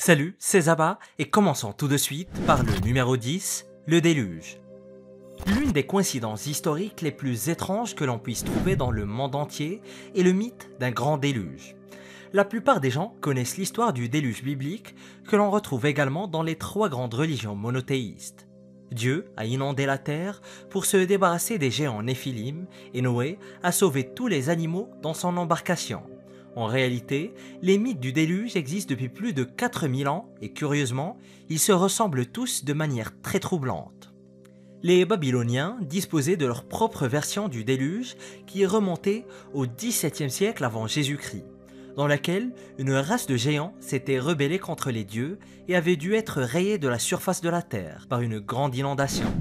Salut, c'est Zaba et commençons tout de suite par le numéro 10, le déluge. L'une des coïncidences historiques les plus étranges que l'on puisse trouver dans le monde entier est le mythe d'un grand déluge. La plupart des gens connaissent l'histoire du déluge biblique que l'on retrouve également dans les trois grandes religions monothéistes. Dieu a inondé la terre pour se débarrasser des géants Néphilim et Noé a sauvé tous les animaux dans son embarcation. En réalité, les mythes du déluge existent depuis plus de 4000 ans et curieusement, ils se ressemblent tous de manière très troublante. Les Babyloniens disposaient de leur propre version du déluge qui est remontée au XVIIe siècle avant Jésus-Christ, dans laquelle une race de géants s'était rebellée contre les dieux et avait dû être rayée de la surface de la terre par une grande inondation.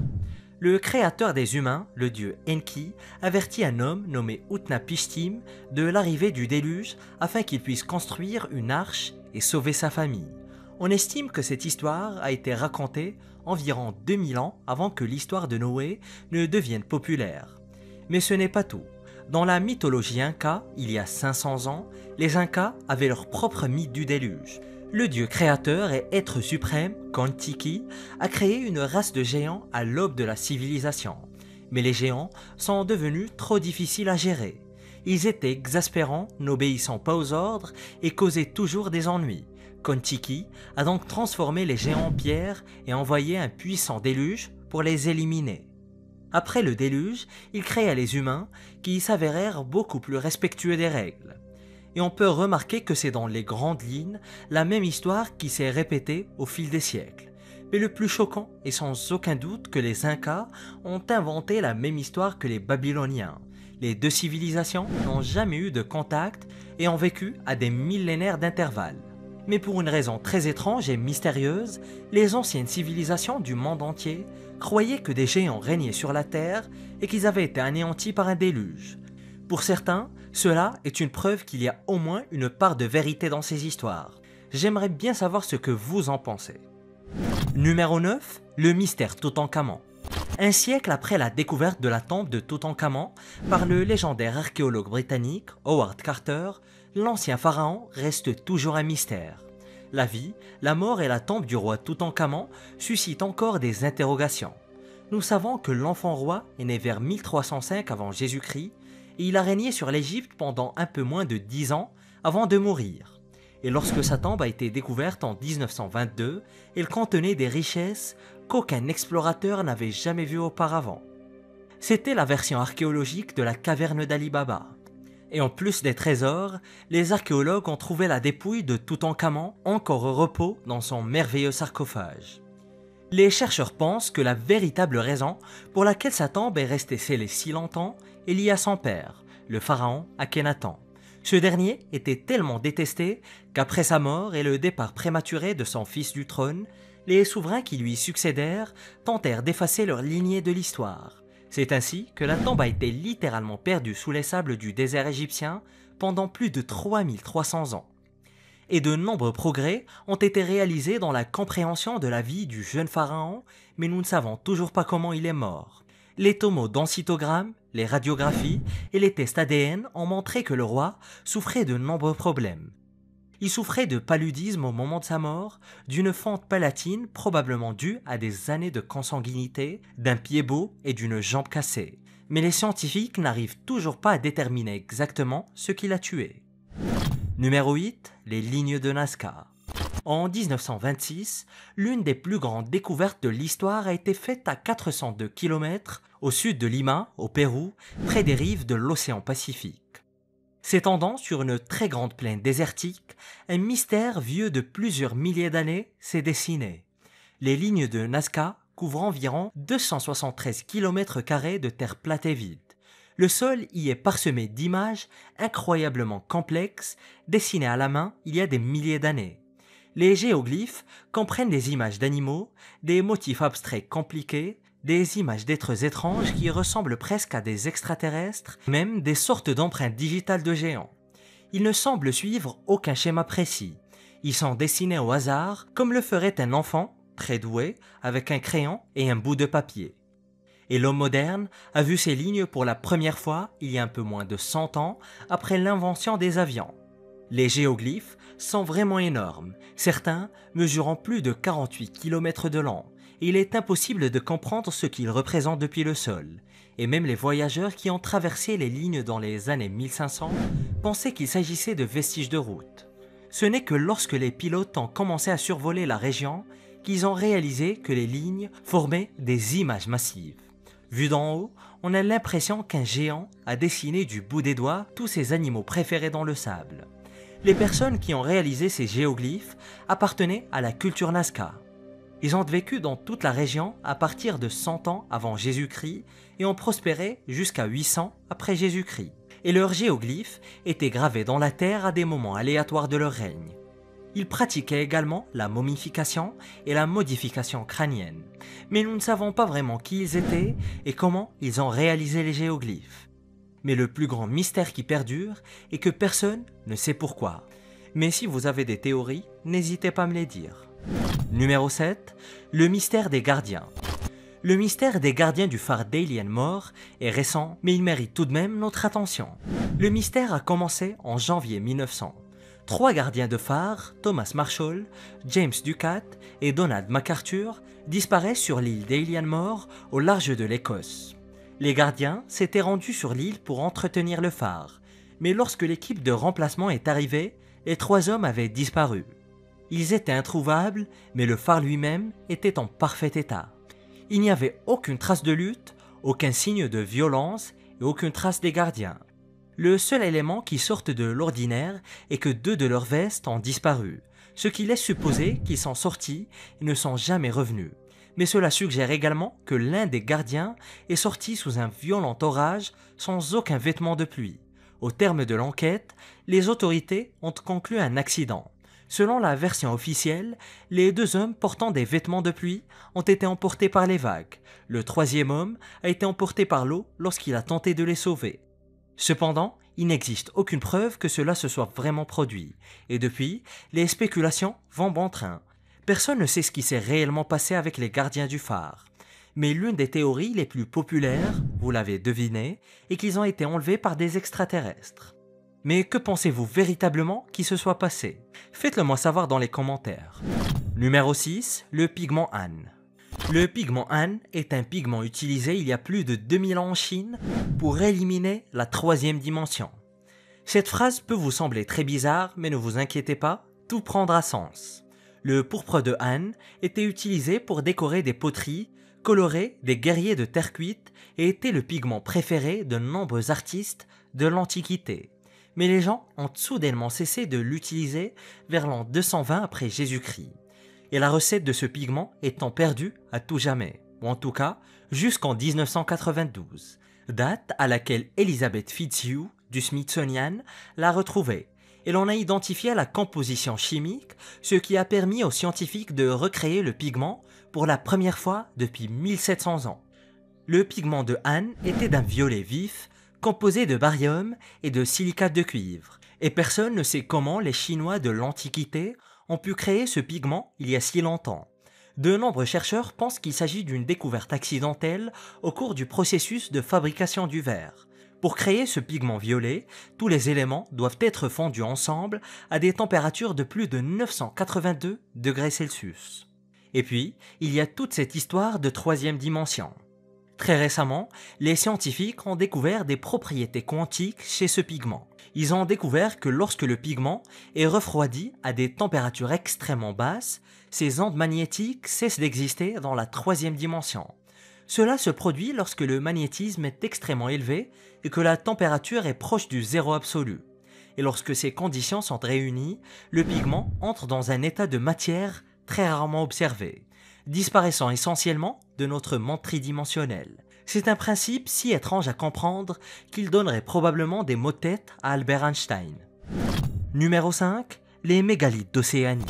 Le créateur des humains, le dieu Enki, avertit un homme nommé Utnapishtim de l'arrivée du déluge afin qu'il puisse construire une arche et sauver sa famille. On estime que cette histoire a été racontée environ 2000 ans avant que l'histoire de Noé ne devienne populaire. Mais ce n'est pas tout. Dans la mythologie inca, il y a 500 ans, les Incas avaient leur propre mythe du déluge. Le dieu créateur et être suprême, Kon-Tiki, a créé une race de géants à l'aube de la civilisation. Mais les géants sont devenus trop difficiles à gérer. Ils étaient exaspérants, n'obéissant pas aux ordres et causaient toujours des ennuis. Kon-Tiki a donc transformé les géants en pierre et envoyé un puissant déluge pour les éliminer. Après le déluge, il créa les humains qui s'avérèrent beaucoup plus respectueux des règles. Et on peut remarquer que c'est dans les grandes lignes la même histoire qui s'est répétée au fil des siècles. Mais le plus choquant est sans aucun doute que les Incas ont inventé la même histoire que les Babyloniens. Les deux civilisations n'ont jamais eu de contact et ont vécu à des millénaires d'intervalle. Mais pour une raison très étrange et mystérieuse, les anciennes civilisations du monde entier croyaient que des géants régnaient sur la Terre et qu'ils avaient été anéantis par un déluge. Pour certains, cela est une preuve qu'il y a au moins une part de vérité dans ces histoires. J'aimerais bien savoir ce que vous en pensez. Numéro 9, le mystère Toutankhamon. Un siècle après la découverte de la tombe de Toutankhamon par le légendaire archéologue britannique Howard Carter, l'ancien pharaon reste toujours un mystère. La vie, la mort et la tombe du roi Toutankhamon suscitent encore des interrogations. Nous savons que l'enfant roi est né vers 1305 avant Jésus-Christ et il a régné sur l'Égypte pendant un peu moins de 10 ans avant de mourir. Et lorsque sa tombe a été découverte en 1922, elle contenait des richesses qu'aucun explorateur n'avait jamais vues auparavant. C'était la version archéologique de la caverne d'Ali Baba. Et en plus des trésors, les archéologues ont trouvé la dépouille de Toutankhamon encore au repos dans son merveilleux sarcophage. Les chercheurs pensent que la véritable raison pour laquelle sa tombe est restée scellée si longtemps est liée à son père, le pharaon Akhenaton. Ce dernier était tellement détesté qu'après sa mort et le départ prématuré de son fils du trône, les souverains qui lui succédèrent tentèrent d'effacer leur lignée de l'histoire. C'est ainsi que la tombe a été littéralement perdue sous les sables du désert égyptien pendant plus de 3300 ans. Et de nombreux progrès ont été réalisés dans la compréhension de la vie du jeune pharaon, mais nous ne savons toujours pas comment il est mort. Les tomodensitogrammes, les radiographies et les tests ADN ont montré que le roi souffrait de nombreux problèmes. Il souffrait de paludisme au moment de sa mort, d'une fente palatine probablement due à des années de consanguinité, d'un pied beau et d'une jambe cassée. Mais les scientifiques n'arrivent toujours pas à déterminer exactement ce qui l'a tué. Numéro 8, les lignes de Nazca. En 1926, l'une des plus grandes découvertes de l'histoire a été faite à 402 km au sud de Lima, au Pérou, près des rives de l'océan Pacifique. S'étendant sur une très grande plaine désertique, un mystère vieux de plusieurs milliers d'années s'est dessiné. Les lignes de Nazca couvrent environ 273 km² de terre plate et vide. Le sol y est parsemé d'images incroyablement complexes, dessinées à la main il y a des milliers d'années. Les géoglyphes comprennent des images d'animaux, des motifs abstraits compliqués, des images d'êtres étranges qui ressemblent presque à des extraterrestres, même des sortes d'empreintes digitales de géants. Ils ne semblent suivre aucun schéma précis. Ils sont dessinés au hasard, comme le ferait un enfant, très doué, avec un crayon et un bout de papier. Et l'homme moderne a vu ces lignes pour la première fois il y a un peu moins de 100 ans après l'invention des avions. Les géoglyphes sont vraiment énormes, certains mesurant plus de 48 km de long. Il est impossible de comprendre ce qu'ils représentent depuis le sol, et même les voyageurs qui ont traversé les lignes dans les années 1500 pensaient qu'il s'agissait de vestiges de route. Ce n'est que lorsque les pilotes ont commencé à survoler la région qu'ils ont réalisé que les lignes formaient des images massives. Vu d'en haut, on a l'impression qu'un géant a dessiné du bout des doigts tous ses animaux préférés dans le sable. Les personnes qui ont réalisé ces géoglyphes appartenaient à la culture Nazca. Ils ont vécu dans toute la région à partir de 100 ans avant Jésus-Christ et ont prospéré jusqu'à 800 après Jésus-Christ. Et leurs géoglyphes étaient gravés dans la terre à des moments aléatoires de leur règne. Ils pratiquaient également la momification et la modification crânienne, mais nous ne savons pas vraiment qui ils étaient et comment ils ont réalisé les géoglyphes. Mais le plus grand mystère qui perdure est que personne ne sait pourquoi. Mais si vous avez des théories, n'hésitez pas à me les dire. Numéro 7. Le mystère des gardiens. Le mystère des gardiens du phare d'Alien Mort est récent, mais il mérite tout de même notre attention. Le mystère a commencé en janvier 1900. 3 gardiens de phare, Thomas Marshall, James Ducat et Donald MacArthur, disparaissent sur l'île d'Alien Mort au large de l'Écosse. Les gardiens s'étaient rendus sur l'île pour entretenir le phare, mais lorsque l'équipe de remplacement est arrivée, les 3 hommes avaient disparu. Ils étaient introuvables, mais le phare lui-même était en parfait état. Il n'y avait aucune trace de lutte, aucun signe de violence et aucune trace des gardiens. Le seul élément qui sorte de l'ordinaire est que 2 de leurs vestes ont disparu, ce qui laisse supposer qu'ils sont sortis et ne sont jamais revenus. Mais cela suggère également que l'un des gardiens est sorti sous un violent orage sans aucun vêtement de pluie. Au terme de l'enquête, les autorités ont conclu un accident. Selon la version officielle, les 2 hommes portant des vêtements de pluie ont été emportés par les vagues. Le 3e homme a été emporté par l'eau lorsqu'il a tenté de les sauver. Cependant, il n'existe aucune preuve que cela se soit vraiment produit, et depuis, les spéculations vont bon train. Personne ne sait ce qui s'est réellement passé avec les gardiens du phare. Mais l'une des théories les plus populaires, vous l'avez deviné, est qu'ils ont été enlevés par des extraterrestres. Mais que pensez-vous véritablement qu'il se soit passé? Faites-le moi savoir dans les commentaires. Numéro 6. Le pigment Han. Le pigment Han est un pigment utilisé il y a plus de 2000 ans en Chine pour éliminer la 3e dimension. Cette phrase peut vous sembler très bizarre, mais ne vous inquiétez pas, tout prendra sens. Le pourpre de Han était utilisé pour décorer des poteries, colorer des guerriers de terre cuite et était le pigment préféré de nombreux artistes de l'Antiquité. Mais les gens ont soudainement cessé de l'utiliser vers l'an 220 après Jésus-Christ. Et la recette de ce pigment étant perdue à tout jamais, ou en tout cas jusqu'en 1992, date à laquelle Elizabeth Fitzhugh du Smithsonian l'a retrouvée. Et l'on a identifié la composition chimique, ce qui a permis aux scientifiques de recréer le pigment pour la première fois depuis 1700 ans. Le pigment de Han était d'un violet vif, composé de barium et de silicate de cuivre. Et personne ne sait comment les Chinois de l'Antiquité ont pu créer ce pigment il y a si longtemps. De nombreux chercheurs pensent qu'il s'agit d'une découverte accidentelle au cours du processus de fabrication du verre. Pour créer ce pigment violet, tous les éléments doivent être fondus ensemble à des températures de plus de 982 degrés Celsius. Et puis, il y a toute cette histoire de 3e dimension. Très récemment, les scientifiques ont découvert des propriétés quantiques chez ce pigment. Ils ont découvert que lorsque le pigment est refroidi à des températures extrêmement basses, ces ondes magnétiques cessent d'exister dans la 3e dimension. Cela se produit lorsque le magnétisme est extrêmement élevé et que la température est proche du zéro absolu. Et lorsque ces conditions sont réunies, le pigment entre dans un état de matière très rarement observé, disparaissant essentiellement de notre monde tridimensionnel. C'est un principe si étrange à comprendre qu'il donnerait probablement des maux de tête à Albert Einstein. Numéro 5. Les mégalithes d'Océanie.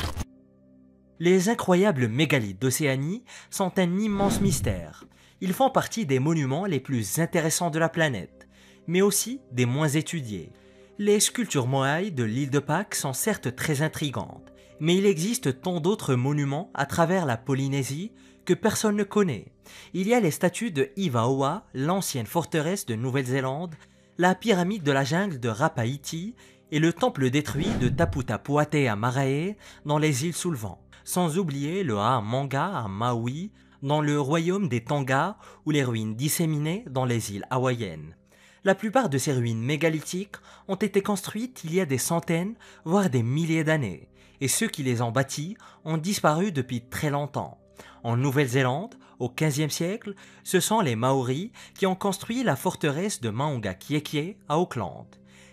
Les incroyables mégalithes d'Océanie sont un immense mystère. Ils font partie des monuments les plus intéressants de la planète, mais aussi des moins étudiés. Les sculptures Moai de l'île de Pâques sont certes très intrigantes, mais il existe tant d'autres monuments à travers la Polynésie que personne ne connaît. Il y a les statues de Ivaoa, l'ancienne forteresse de Nouvelle-Zélande, la pyramide de la jungle de Rapa Iti et le temple détruit de Taputapuate à Marae dans les îles sous le vent, sans oublier le Manga à Maui dans le royaume des Tonga ou les ruines disséminées dans les îles hawaïennes. La plupart de ces ruines mégalithiques ont été construites il y a des centaines, voire des milliers d'années, et ceux qui les ont bâties ont disparu depuis très longtemps. En Nouvelle-Zélande, au XVe siècle, ce sont les Maoris qui ont construit la forteresse de Maunga-Kiekie à Auckland.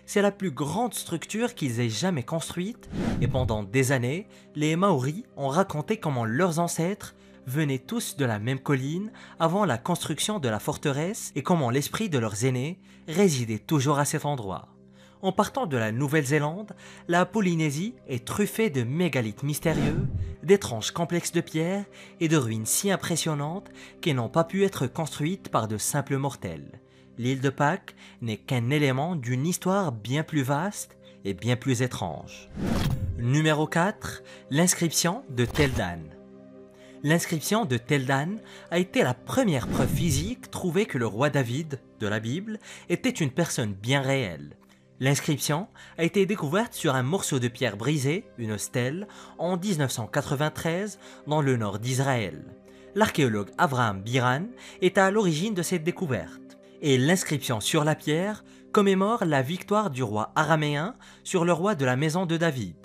C'est la plus grande structure qu'ils aient jamais construite, et pendant des années, les Maoris ont raconté comment leurs ancêtres venaient tous de la même colline avant la construction de la forteresse et comment l'esprit de leurs aînés résidait toujours à cet endroit. En partant de la Nouvelle-Zélande, la Polynésie est truffée de mégalithes mystérieux, d'étranges complexes de pierres et de ruines si impressionnantes qu'elles n'ont pas pu être construites par de simples mortels. L'île de Pâques n'est qu'un élément d'une histoire bien plus vaste et bien plus étrange. Numéro 4. L'inscription de Tel Dan. L'inscription de Tel Dan a été la première preuve physique trouvée que le roi David, de la Bible, était une personne bien réelle. L'inscription a été découverte sur un morceau de pierre brisé, une stèle, en 1993 dans le nord d'Israël. L'archéologue Avraham Biran est à l'origine de cette découverte, et l'inscription sur la pierre commémore la victoire du roi araméen sur le roi de la maison de David.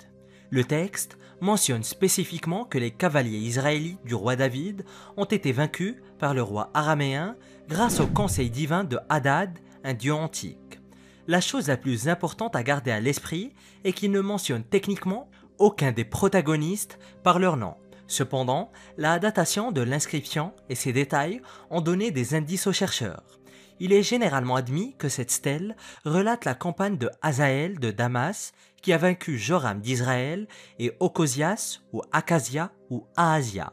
Le texte mentionne spécifiquement que les cavaliers israélites du roi David ont été vaincus par le roi araméen grâce au conseil divin de Hadad, un dieu antique. La chose la plus importante à garder à l'esprit est qu'il ne mentionne techniquement aucun des protagonistes par leur nom. Cependant, la datation de l'inscription et ses détails ont donné des indices aux chercheurs. Il est généralement admis que cette stèle relate la campagne de Hazaël de Damas qui a vaincu Joram d'Israël et Ocosias ou Acasia ou Ahazia.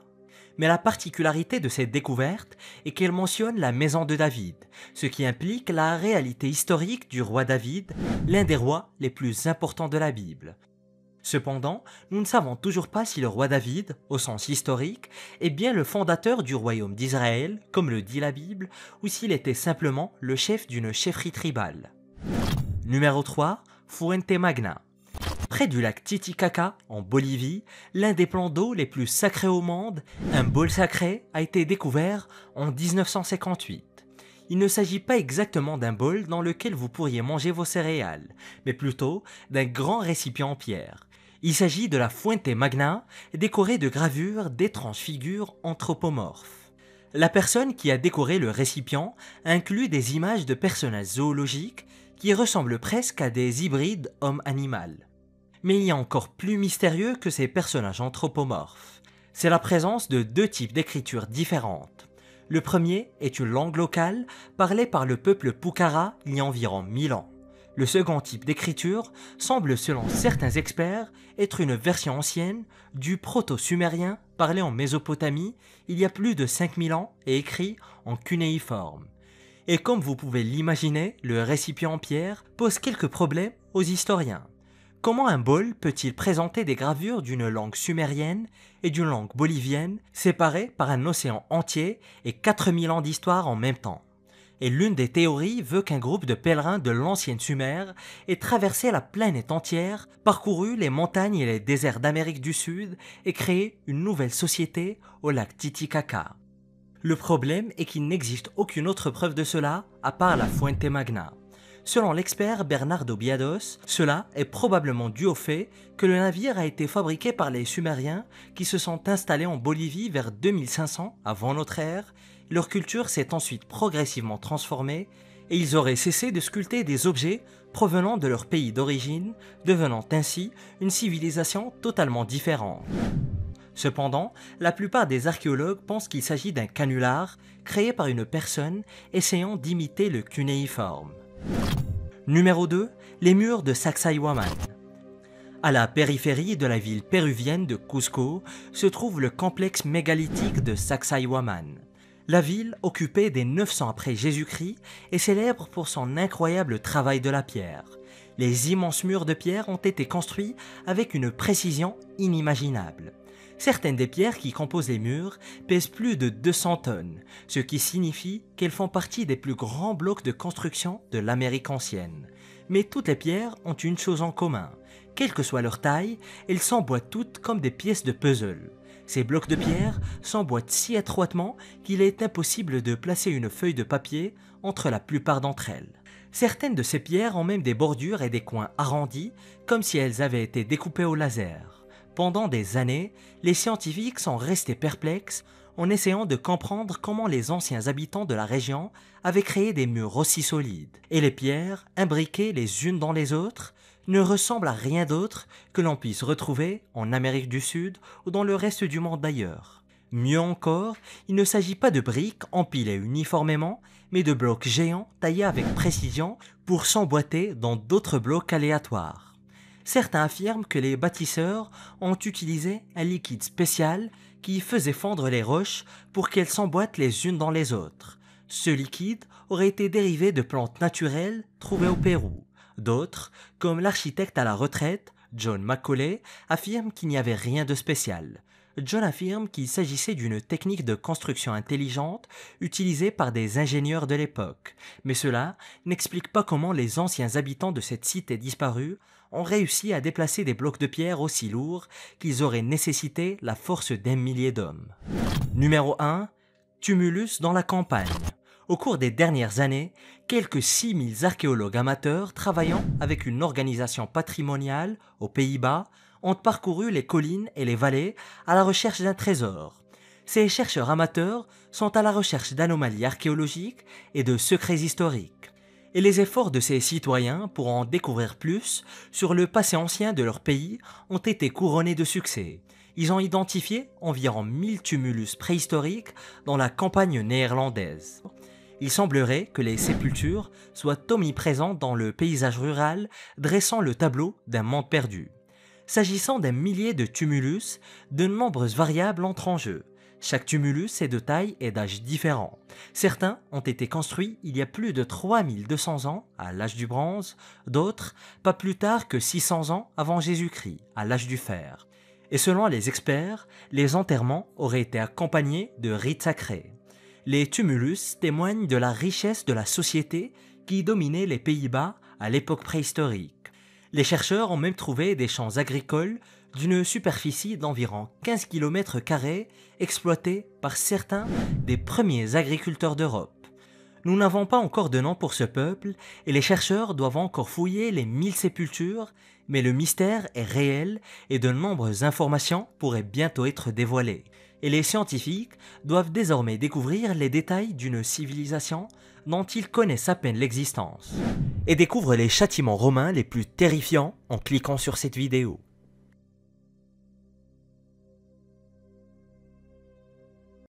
Mais la particularité de cette découverte est qu'elle mentionne la maison de David, ce qui implique la réalité historique du roi David, l'un des rois les plus importants de la Bible. Cependant, nous ne savons toujours pas si le roi David, au sens historique, est bien le fondateur du royaume d'Israël, comme le dit la Bible, ou s'il était simplement le chef d'une chefferie tribale. Numéro 3. Fuente Magna. Près du lac Titicaca, en Bolivie, l'un des plans d'eau les plus sacrés au monde, un bol sacré, a été découvert en 1958. Il ne s'agit pas exactement d'un bol dans lequel vous pourriez manger vos céréales, mais plutôt d'un grand récipient en pierre. Il s'agit de la Fuente Magna, décorée de gravures d'étranges figures anthropomorphes. La personne qui a décoré le récipient inclut des images de personnages zoologiques qui ressemblent presque à des hybrides homme-animal. Mais il y a encore plus mystérieux que ces personnages anthropomorphes. C'est la présence de deux types d'écritures différentes. Le premier est une langue locale parlée par le peuple Pucara il y a environ 1000 ans. Le second type d'écriture semble, selon certains experts, être une version ancienne du proto-sumérien parlé en Mésopotamie il y a plus de 5000 ans et écrit en cunéiforme. Et comme vous pouvez l'imaginer, le récipient en pierre pose quelques problèmes aux historiens. Comment un bol peut-il présenter des gravures d'une langue sumérienne et d'une langue bolivienne séparées par un océan entier et 4000 ans d'histoire en même temps? Et l'une des théories veut qu'un groupe de pèlerins de l'ancienne Sumer ait traversé la planète entière, parcouru les montagnes et les déserts d'Amérique du Sud et créé une nouvelle société au lac Titicaca. Le problème est qu'il n'existe aucune autre preuve de cela à part la Fuente Magna. Selon l'expert Bernardo Biados, cela est probablement dû au fait que le navire a été fabriqué par les Sumériens qui se sont installés en Bolivie vers 2500 avant notre ère. Leur culture s'est ensuite progressivement transformée et ils auraient cessé de sculpter des objets provenant de leur pays d'origine, devenant ainsi une civilisation totalement différente. Cependant, la plupart des archéologues pensent qu'il s'agit d'un canular créé par une personne essayant d'imiter le cunéiforme. Numéro 2. Les murs de Sacsayhuaman. À la périphérie de la ville péruvienne de Cusco se trouve le complexe mégalithique de Sacsayhuaman. La ville, occupée dès 900 après Jésus-Christ, est célèbre pour son incroyable travail de la pierre. Les immenses murs de pierre ont été construits avec une précision inimaginable. Certaines des pierres qui composent les murs pèsent plus de 200 tonnes, ce qui signifie qu'elles font partie des plus grands blocs de construction de l'Amérique ancienne. Mais toutes les pierres ont une chose en commun. Quelle que soit leur taille, elles s'emboîtent toutes comme des pièces de puzzle. Ces blocs de pierre s'emboîtent si étroitement qu'il est impossible de placer une feuille de papier entre la plupart d'entre elles. Certaines de ces pierres ont même des bordures et des coins arrondis, comme si elles avaient été découpées au laser. Pendant des années, les scientifiques sont restés perplexes en essayant de comprendre comment les anciens habitants de la région avaient créé des murs aussi solides. Et les pierres, imbriquées les unes dans les autres, ne ressemblent à rien d'autre que l'on puisse retrouver en Amérique du Sud ou dans le reste du monde d'ailleurs. Mieux encore, il ne s'agit pas de briques empilées uniformément, mais de blocs géants taillés avec précision pour s'emboîter dans d'autres blocs aléatoires. Certains affirment que les bâtisseurs ont utilisé un liquide spécial qui faisait fondre les roches pour qu'elles s'emboîtent les unes dans les autres. Ce liquide aurait été dérivé de plantes naturelles trouvées au Pérou. D'autres, comme l'architecte à la retraite, John Macaulay, affirment qu'il n'y avait rien de spécial. John affirme qu'il s'agissait d'une technique de construction intelligente utilisée par des ingénieurs de l'époque, mais cela n'explique pas comment les anciens habitants de cette cité disparue ont réussi à déplacer des blocs de pierre aussi lourds qu'ils auraient nécessité la force d'un millier d'hommes. Numéro 1. Tumulus dans la campagne. Au cours des dernières années, quelques 6000 archéologues amateurs travaillant avec une organisation patrimoniale aux Pays-Bas ont parcouru les collines et les vallées à la recherche d'un trésor. Ces chercheurs amateurs sont à la recherche d'anomalies archéologiques et de secrets historiques. Et les efforts de ces citoyens pour en découvrir plus sur le passé ancien de leur pays ont été couronnés de succès. Ils ont identifié environ 1000 tumulus préhistoriques dans la campagne néerlandaise. Il semblerait que les sépultures soient omniprésentes dans le paysage rural, dressant le tableau d'un monde perdu. S'agissant d'un millier de tumulus, de nombreuses variables entrent en jeu. Chaque tumulus est de taille et d'âge différents. Certains ont été construits il y a plus de 3200 ans, à l'âge du bronze, d'autres pas plus tard que 600 ans avant Jésus-Christ, à l'âge du fer. Et selon les experts, les enterrements auraient été accompagnés de rites sacrés. Les tumulus témoignent de la richesse de la société qui dominait les Pays-Bas à l'époque préhistorique. Les chercheurs ont même trouvé des champs agricoles d'une superficie d'environ 15 km² exploités par certains des premiers agriculteurs d'Europe. Nous n'avons pas encore de nom pour ce peuple et les chercheurs doivent encore fouiller les 1000 sépultures, mais le mystère est réel et de nombreuses informations pourraient bientôt être dévoilées. Et les scientifiques doivent désormais découvrir les détails d'une civilisation dont ils connaissent à peine l'existence. Et découvrent les châtiments romains les plus terrifiants en cliquant sur cette vidéo.